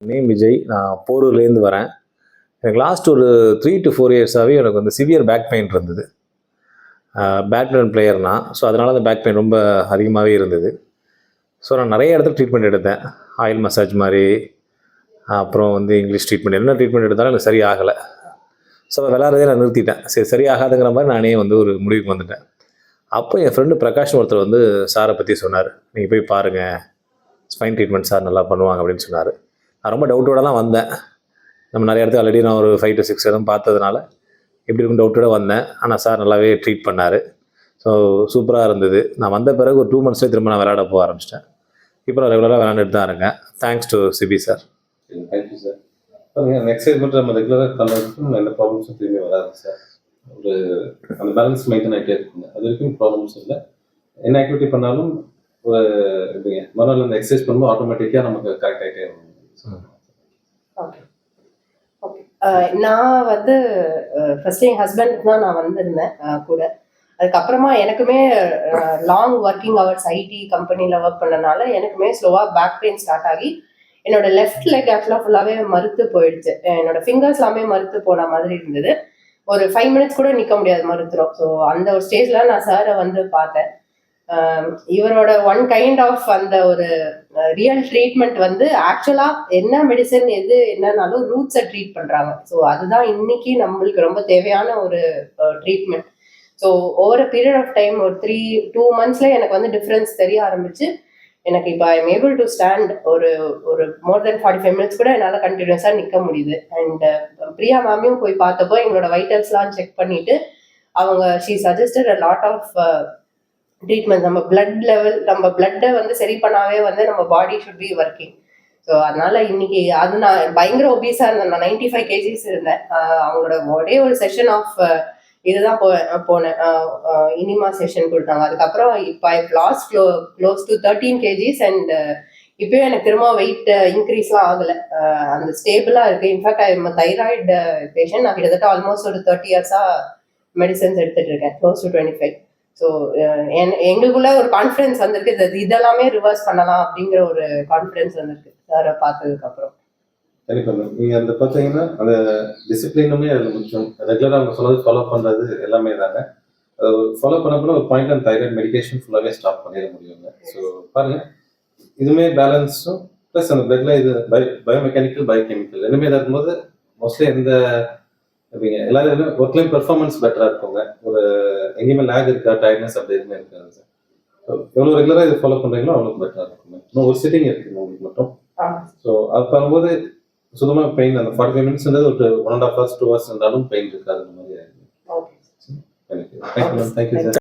Name Vijay. நான் போரூர்லேருந்து வரேன். எனக்கு லாஸ்ட் ஒரு 3 to 4 இயர்ஸாகவே எனக்கு வந்து சிவியர் பேக் பெயின் இருந்தது. பேட்மிண்டன் பிளேயர் நான். ஸோ அதனால் அந்த பேக் பெயின் ரொம்ப அதிகமாகவே இருந்தது. ஸோ நான் நிறைய இடத்துல ட்ரீட்மெண்ட் எடுத்தேன். ஆயில் மசாஜ் மாதிரி, அப்புறம் வந்து இங்கிலீஷ் ட்ரீட்மெண்ட், என்ன ட்ரீட்மெண்ட் எடுத்தாலும் எனக்கு சரியாகலை. ஸோ விளாட்றதே நான் நிறுத்திட்டேன். சரியாகாதுங்கிற மாதிரி நானே வந்து ஒரு முடிவுக்கு வந்துட்டேன். அப்போ என் ஃப்ரெண்டு பிரகாஷ்னு ஒருத்தர் வந்து சாரை பற்றி சொன்னார். நீங்கள் போய் பாருங்கள், ஸ்பைன் ட்ரீட்மெண்ட் சார் நல்லா பண்ணுவாங்க அப்படின்னு சொன்னார். நான் ரொம்ப டவுட்டோட தான் வந்தேன். நம்ம நிறைய இடத்துல ஆல்ரெடி நான் ஒரு 5 to 6 இடம் பார்த்ததுனால எப்படி இருக்கும் டவுட்டோட வந்தேன். ஆனால் சார் நல்லாவே ட்ரீட் பண்ணார். ஸோ சூப்பராக இருந்தது. நான் வந்த பிறகு ஒரு 2 monthsலேயே திரும்ப நான் விளையாட போக ஆரம்பிச்சிட்டேன். இப்போ நான் ரெகுலராக விளையாண்டுட்டு தான் இருக்கேன். Thanks to Sibi sir. Thank you sir. Exercise மட்டும் நம்ம ரெகுலராக பண்ணுறதுக்கும் எந்த ப்ராப்ளம்ஸும் திரும்பி வராது சார். ஒரு அந்த பேலன்ஸ் மெயின்டைன் ஆகிட்டே இருக்குங்க. அது வரைக்கும் ப்ராப்ளம்ஸ் இல்லை. என்ன ஆக்டிவிட்டி பண்ணாலும் ஒரு எப்படிங்க மறுநாள் அந்த எக்ஸசைஸ் பண்ணும்போது ஆட்டோமேட்டிக்காக நமக்கு கரெக்ட் ஆகிட்டே இருக்கும். Okay okay. நான் வந்து ஃபர்ஸ்ட் என் ஹஸ்பண்டுக்கு தான் நான் வந்திருந்தேன் கூட. அதுக்கப்புறமா எனக்குமே லாங் ஒர்க்கிங் ஹவர்ஸ் ஐடி கம்பெனியில் ஒர்க் பண்ணனால எனக்குமே ஸ்லோவாக பேக் பெயின் ஸ்டார்ட் ஆகி என்னோட லெஃப்ட் லெக் ஆக்சுவலாக ஃபுல்லாகவே மறுத்து போயிடுச்சு. என்னோட ஃபிங்கர்ஸ் எல்லாமே மறுத்து போன மாதிரி இருந்தது. ஒரு 5 minutes கூட நிற்க முடியாது, மறுத்துரும். ஸோ அந்த ஒரு ஸ்டேஜில் நான் சாரை வந்து பார்த்தேன். இவரோட ஒன் கைண்ட் ஆஃப் அந்த ஒரு ரியல் ட்ரீட்மெண்ட் வந்து ஆக்சுவலாக என்ன மெடிசன் எது என்னன்னாலும் ரூட்ஸை ட்ரீட் பண்ணுறாங்க. ஸோ அதுதான் இன்னைக்கு நம்மளுக்கு ரொம்ப தேவையான ஒரு treatment. So over a period of time ஒரு 2 monthsல எனக்கு வந்து டிஃப்ரென்ஸ் தெரிய ஆரம்பிச்சு. எனக்கு இப்போ I am able to stand ஒரு மோர் தென் 45 minutes கூட என்னால் கண்டினியூஸாக நிற்க முடியுது. அண்ட் பிரியா மேமையும் போய் பார்த்தப்போ எங்களோட வைட்டல்ஸ்லாம் செக் பண்ணிட்டு அவங்க she suggested a lot of treatment. நம்ம பிளட் லெவல், நம்ம பிளட்டை வந்து சரி பண்ணாவே வந்து நம்ம body should be working. So அதனால இன்னைக்கு அது நான் பயங்கர ஒபீஸாக இருந்தேன். நான் 95 kgs இருந்தேன். அவங்களோட ஒரே ஒரு செஷன் ஆஃப் இதுதான் போனேன். இனிமா செஷன் கொடுத்தாங்க. அதுக்கப்புறம் இப்போ ஐ last close to 13 kgs. And இப்பயும் எனக்கு திரும்ப வெயிட் இன்க்ரீஸ்லாம் ஆகலை. அந்த ஸ்டேபிளாக இருக்குது. In fact I am thyroid patient. நான் கிட்டத்தட்ட ஆல்மோஸ்ட் ஒரு 30 yearsஆக மெடிசன்ஸ் எடுத்துகிட்டு இருக்கேன், க்ளோஸ் டு 25. ஸோ எங்களுக்குள்ள ஒரு கான்ஃபிடன்ஸ் வந்திருக்கு. இதெல்லாமே ரிவர்ஸ் பண்ணலாம் அப்படிங்கிற ஒரு கான்ஃபிடன்ஸ் வந்திருக்கு சாரை பார்த்ததுக்கப்புறம். நீங்கள் அந்த பார்த்தீங்கன்னா அந்த டிசிப்ளினுமே அதில் முக்கியம். ரெகுலராக அவங்க சொன்னது ஃபாலோ பண்ணுறது எல்லாமே தாங்க. அது ஃபாலோ பண்ண ஒரு பாயிண்ட் அந்த தைராய்டு மெடிக்கேஷன் ஃபுல்லாகவே ஸ்டாப் பண்ணிட முடியுங்க. ஸோ பாருங்கள், இதுவுமே பேலன்ஸும் ப்ளஸ் அந்த பிளட்ல இது பயோமெக்கானிக்கல் பயோகெமிக்கல் ரெண்டுமே இதாக இருக்கும்போது மோஸ்ட்லி எந்த எப்படிங்க எல்லாரும் ஒர்க்லையும் பெர்ஃபார்மன்ஸ் பெட்டராக இருக்குங்க. ஒரு எங்கேயுமே லேக் இருக்கா, டயர்ட்னஸ் அப்படி எதுவுமே இருக்காது சார். ஸோ எவ்வளோ ரெகுலராக இது ஃபாலோ பண்ணுறீங்களோ அவ்வளோ பெட்டராக இருக்குங்க. இன்னும் ஒரு சிட்டிங் இருக்குங்க உங்களுக்கு மட்டும். ஸோ அது பண்ணும்போது சுத்தமாக பெயின் அந்த 45 minutes ஒரு 1.5 hours 2 hours இருந்தாலும் பெயின் இருக்காது. அந்த மாதிரி ஆயிடுது. Thank you sir.